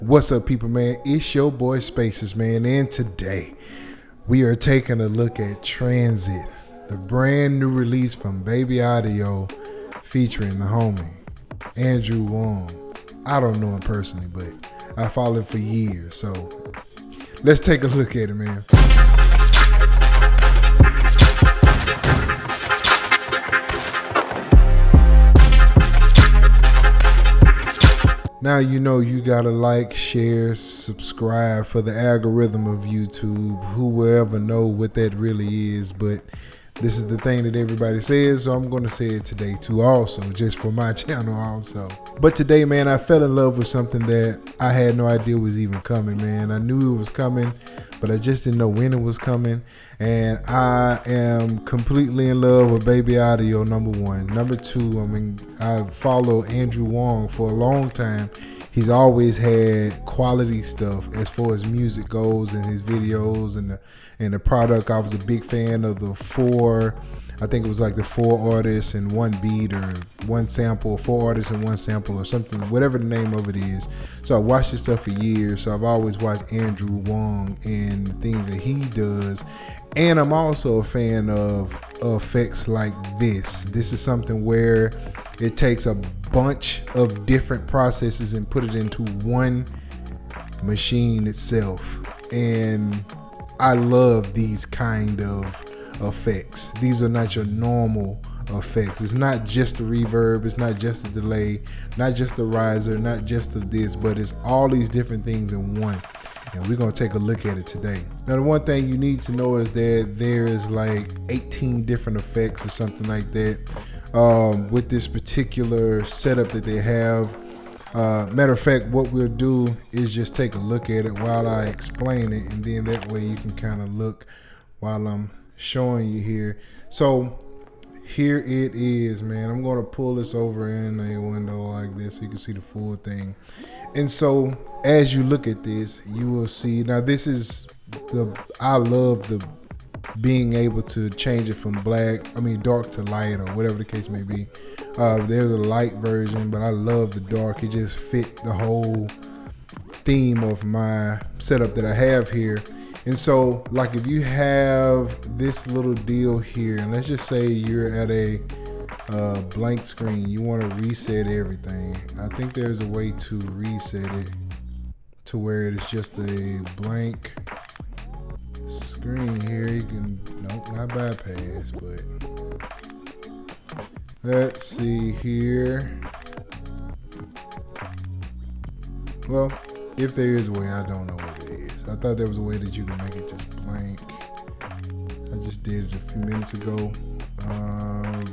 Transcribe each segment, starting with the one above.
What's up, people, man? It's your boy Spaces, man, and today we are taking a look at Transit, the brand new release from Baby Audio featuring the homie Andrew Huang. I don't know him personally, but I followed him for years, so let's take a look at it, man. Now you know you gotta like, share, subscribe for the algorithm of YouTube. Who will ever know what that really is, but this is the thing that everybody says, so I'm gonna say it today too also, just for my channel also. But today, man, I fell in love with something that I had no idea was even coming, man. I knew it was coming, but I just didn't know when it was coming. And I am completely in love with Baby Audio, number one. Number two, I follow Andrew Huang for a long time. He's always had quality stuff as far as music goes and his videos and the product. I was a big fan of the four artists and one beat, or one sample, 4 artists and one sample, or something, whatever the name of it is. So I watched this stuff for years. So I've always watched Andrew Huang and the things that he does. And I'm also a fan of effects like this. This is something where it takes a bunch of different processes and put it into one machine itself. And I love these kind of effects. These are not your normal effects. It's not just the reverb, it's not just the delay, not just the riser, not just the this, but it's all these different things in one. And we're gonna take a look at it today. Now, the one thing you need to know is that there is like 18 different effects or something like that with this particular setup that they have. Matter of fact, what we'll do is just take a look at it while I explain it, and then that way you can kind of look while I'm showing you here. So here it is, man. I'm gonna pull this over in a window like this so you can see the full thing. And so as you look at this, you will see, now this is I love the being able to change it from dark to light, or whatever the case may be. There's a light version, but I love the dark. It just fit the whole theme of my setup that I have here. And so, like, if you have this little deal here, and let's just say you're at a blank screen, you want to reset everything. I think there's a way to reset it to where it is just a blank screen here. You can, nope, not bypass, but let's see here. Well, if there is a way, I don't know what it is. I thought there was a way that you can make it just blank. I just did it a few minutes ago,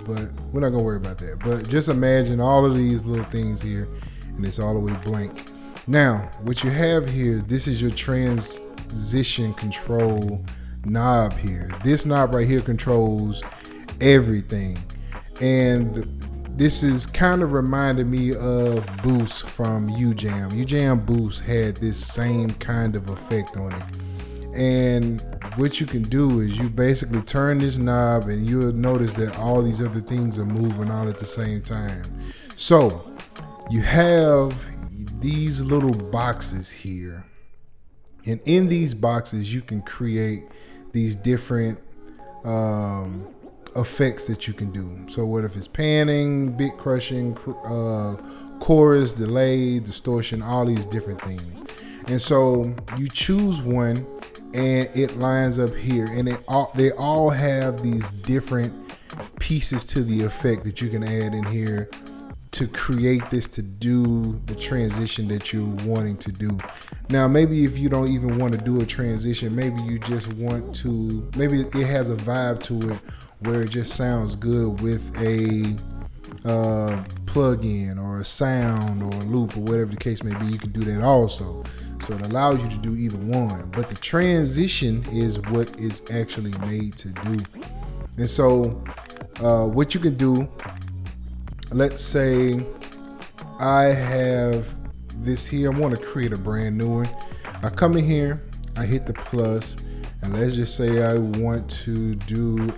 but we're not gonna worry about that. But just imagine all of these little things here, and it's all the way blank. Now, what you have here is, this is your transition control knob here. This knob right here controls everything. And this is kind of reminded me of Boost from UJam. UJam Boost had this same kind of effect on it. And what you can do is you basically turn this knob, and you'll notice that all these other things are moving all at the same time. So you have these little boxes here. And in these boxes, you can create these different effects that you can do. So what if it's panning, bit crushing, chorus, delay, distortion, all these different things. And so you choose one, and it lines up here, and they all have these different pieces to the effect that you can add in here to create this, to do the transition that you're wanting to do. Now, maybe if you don't even want to do a transition, maybe you just want to, maybe it has a vibe to it where it just sounds good with a plug-in or a sound or a loop or whatever the case may be. You can do that also. So it allows you to do either one, but the transition is what it's actually made to do. And so what you can do, let's say I have this here. I want to create a brand new one. I come in here, I hit the plus, and let's just say I want to do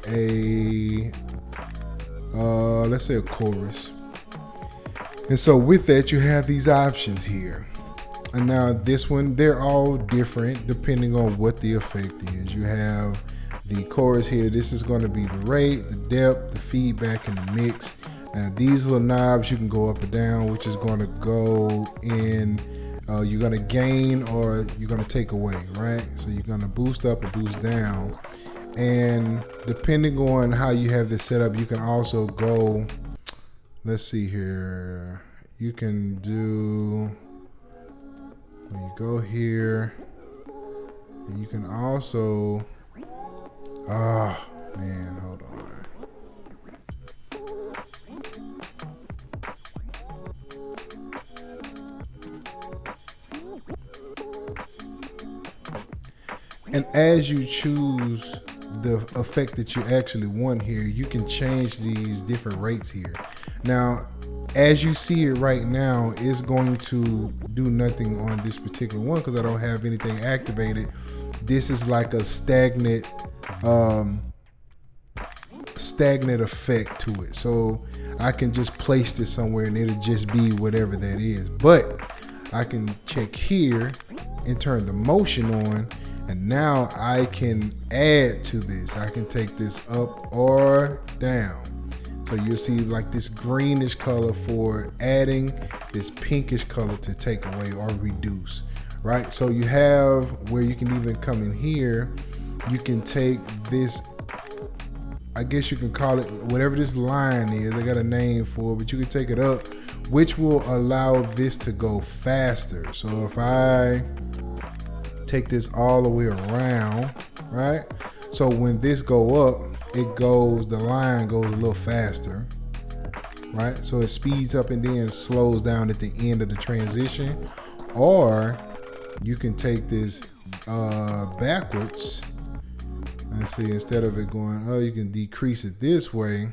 let's say a chorus. And so with that, you have these options here. And now this one, they're all different depending on what the effect is. You have the chorus here. This is going to be the rate, the depth, the feedback, and the mix. Now these little knobs, you can go up or down, which is going to go in, you're going to gain or you're going to take away, right? So you're going to boost up or boost down. And depending on how you have this set up, you can also go, let's see here. You can do, when you go here, and you can also, man, hold on. And as you choose the effect that you actually want here, you can change these different rates here. Now, as you see it right now, it's going to do nothing on this particular one because I don't have anything activated. This is like a stagnant effect to it. So I can just place this somewhere and it'll just be whatever that is. But I can check here and turn the motion on. And now I can add to this. I can take this up or down. So you'll see like this greenish color for adding, this pinkish color to take away or reduce, right? So you have where you can even come in here. You can take this, I guess you can call it whatever this line is. I got a name for it, but you can take it up, which will allow this to go faster. So if I take this all the way around, right? So when this go up, it goes, the line goes a little faster, right? So it speeds up and then slows down at the end of the transition. Or you can take this backwards. Let's see, instead of it going, you can decrease it this way.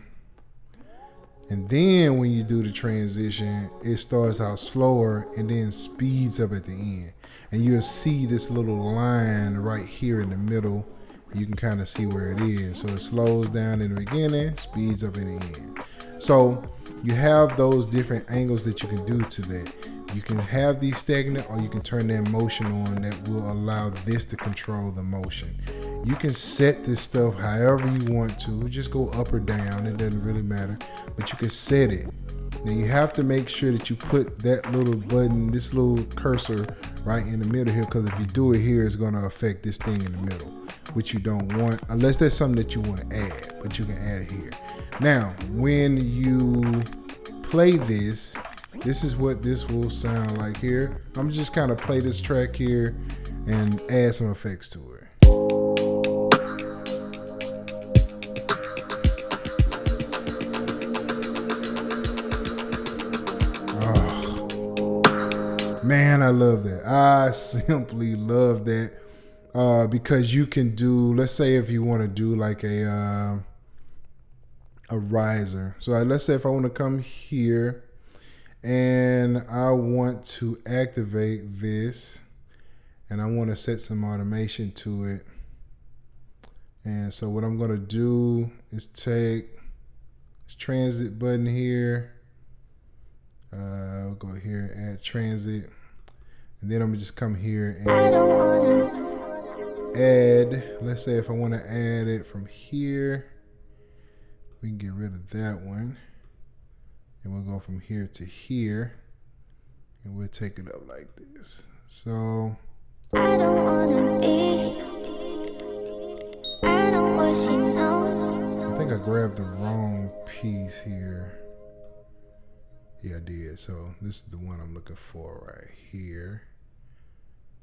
And then when you do the transition, it starts out slower and then speeds up at the end. And you'll see this little line right here in the middle. You can kind of see where it is. So it slows down in the beginning, speeds up in the end. So you have those different angles that you can do to that. You can have these stagnant or you can turn that motion on that will allow this to control the motion. You can set this stuff however you want to. Just go up or down. It doesn't really matter. But you can set it. Now you have to make sure that you put that little button, this little cursor right in the middle here, because if you do it here, it's going to affect this thing in the middle, which you don't want, unless there's something that you want to add, but you can add it here. Now, when you play this, this is what this will sound like here. I'm just kind of play this track here and add some effects to it. Man, I love that. I simply love that because you can do, let's say if you want to do like a riser. So let's say if I want to come here and I want to activate this and I want to set some automation to it. And so what I'm going to do is take this transit button here. We'll go here and add transit. And then I'm gonna just come here and add, let's say if I want to add it from here, we can get rid of that one. And we'll go from here to here. And we'll take it up like this. So I don't wanna be. I know what she knows. I think I grabbed the wrong piece here. Yeah, I did. So this is the one I'm looking for right here.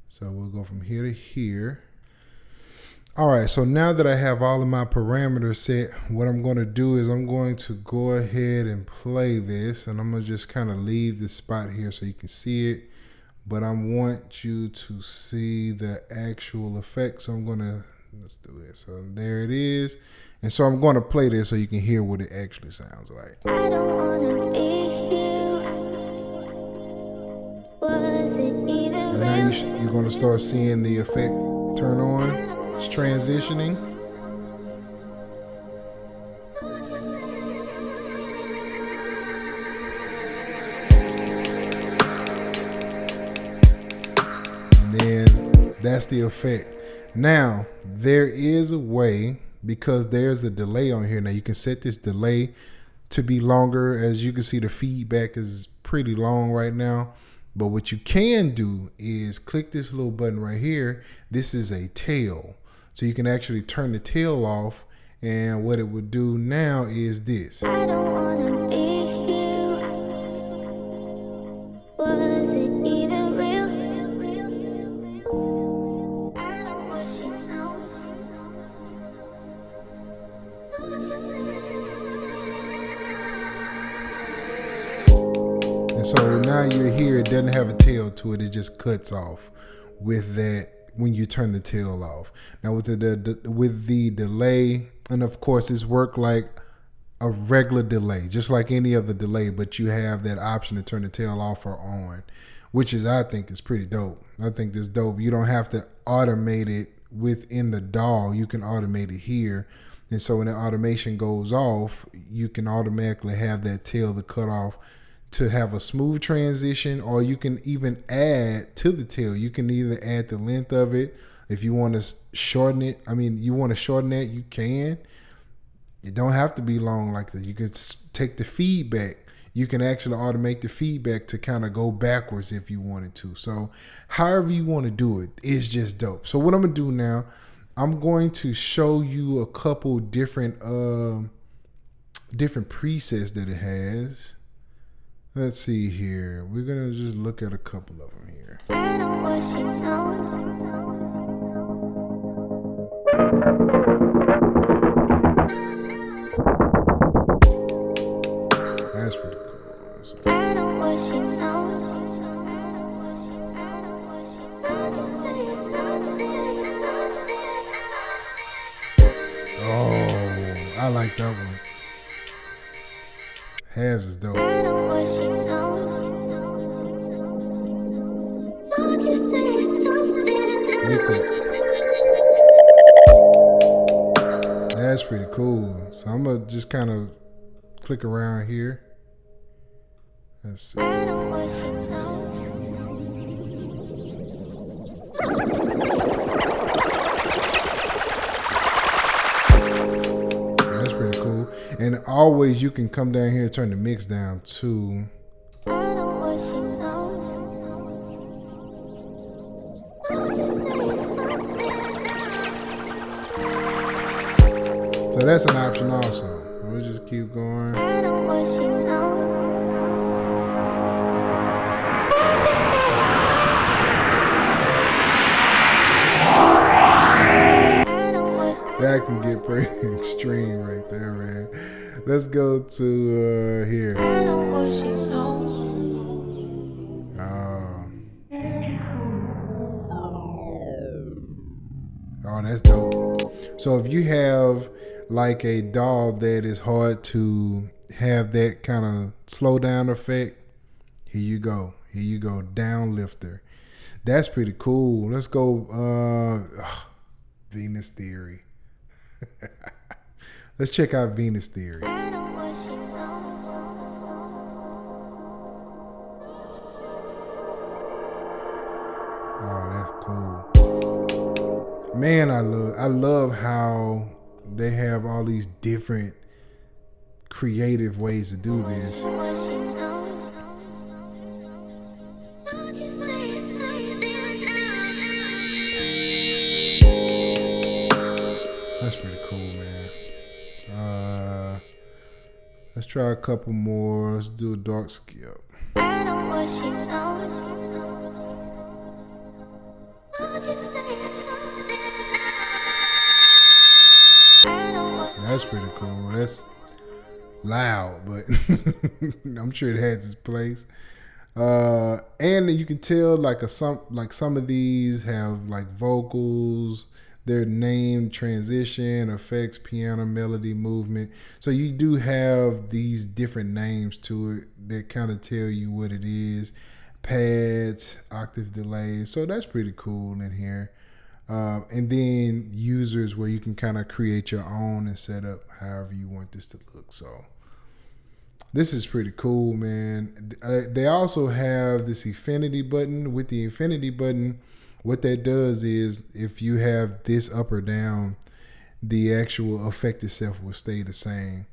So we'll go from here to here. All right, so now that I have all of my parameters set, what I'm going to do is I'm going to go ahead and play this, and I'm going to just kind of leave this spot here so you can see it, but I want you to see the actual effect. So I'm going to, let's do it. So there it is. And so I'm going to play this so you can hear what it actually sounds like. I don't want to be. And now you're going to start seeing the effect turn on. It's transitioning. then that's the effect. Now, there is a way, because there's a delay on here. Now, you can set this delay to be longer. As you can see, the feedback is pretty long right now. But what you can do is click this little button right here. This is a tail. So you can actually turn the tail off. And what it would do now is this. I don't wanna be you. Was it even real? I don't want you know. And so now you're here, it doesn't have a tail to it, it just cuts off with that when you turn the tail off. Now with the delay, and of course it's worked like a regular delay, just like any other delay, but you have that option to turn the tail off or on, which is, I think, is pretty dope. I think this dope. You don't have to automate it within the DAW. You can automate it here. And so when the automation goes off, you can automatically have that tail to cut off to have a smooth transition, or you can even add to the tail. You can either add the length of it. If you want to shorten it, you want to shorten that, you can. It don't have to be long like that. You can take the feedback. You can actually automate the feedback to kind of go backwards if you wanted to. So however you want to do it, it's just dope. So what I'm going to do now, I'm going to show you a couple different presets that it has. Let's see here. We're going to just look at a couple of them here. I don't want you know. That's pretty cool. So, I don't want you know. oh, I like that one. Halves is dope. I don't want you know. Won't you say something? That's pretty cool. So I'm gonna just kind of click around here. Let's see. I don't want you know. That's pretty cool. And always you can come down here and turn the mix down too. I don't want you know. Won't you say something? So that's an option also. We'll just keep going. I don't want you know. That can get pretty extreme right there, man. Let's go to here. I don't want you know. Oh, that's dope. So if you have like a DAW that is hard to have that kind of slow down effect, here you go. Here you go. Down lifter. That's pretty cool. Let's go Venus Theory. Let's check out Venus Theory. I don't want you know. Oh, that's cool. Man, I love how they have all these different creative ways to do this. What you know. Won't you say something now? That's pretty cool, man. Let's try a couple more. Let's do a dark skip. I don't want you know. Won't you say something now? I don't want. That's pretty cool. That's loud, but I'm sure it has its place. And you can tell some of these have like vocals, their name, transition, effects, piano, melody, movement. So you do have these different names to it that kind of tell you what it is. Pads, octave delay. So that's pretty cool in here. And then users where you can kind of create your own and set up however you want this to look. So this is pretty cool, man. They also have this infinity button. With the infinity button, What that does is if you have this up or down, the actual effect itself will stay the same.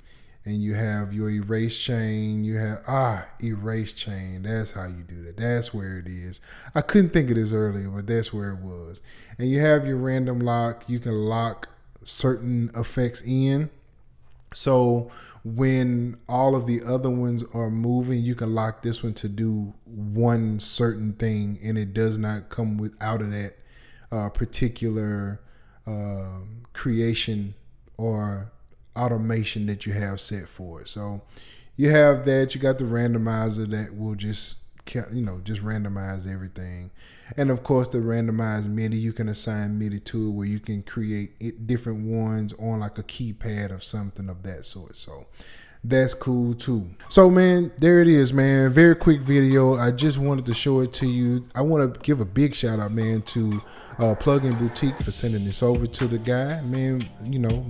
And you have your erase chain. You have erase chain. That's how you do that. That's where it is. I couldn't think of this earlier, but that's where it was. And you have your random lock. You can lock certain effects in. So when all of the other ones are moving, you can lock this one to do one certain thing, and it does not come out of that particular creation or automation that you have set for it. So you have that. You got the randomizer that will just randomize everything. And of course, the randomized MIDI, you can assign MIDI to it where you can create different ones on like a keypad or something of that sort. So that's cool too. So man, there it is, man. Very quick video. I just wanted to show it to you. I want to give a big shout out, man, to Plug-in Boutique for sending this over to the guy. Man,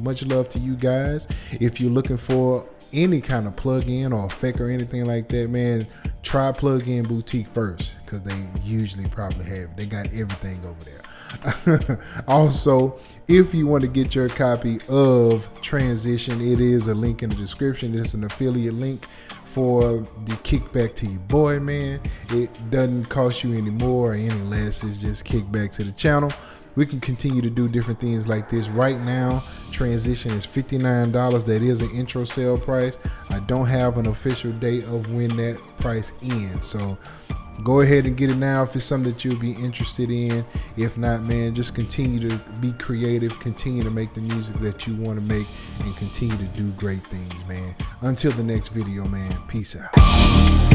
much love to you guys. If you're looking for any kind of plug-in or effect or anything like that, man, try Plug-in Boutique first, because they usually probably have, they got everything over there. Also, if you want to get your copy of Transition, it is a link in the description. It's an affiliate link for the kickback to your boy, man. It doesn't cost you any more or any less. It's just kickback to the channel. We can continue to do different things like this. Right now, Transition is $59. That is an intro sale price. I don't have an official date of when that price ends, so go ahead and get it now if it's something that you'll be interested in. If not, man, just continue to be creative, continue to make the music that you want to make, and continue to do great things, man. Until the next video, man, peace out.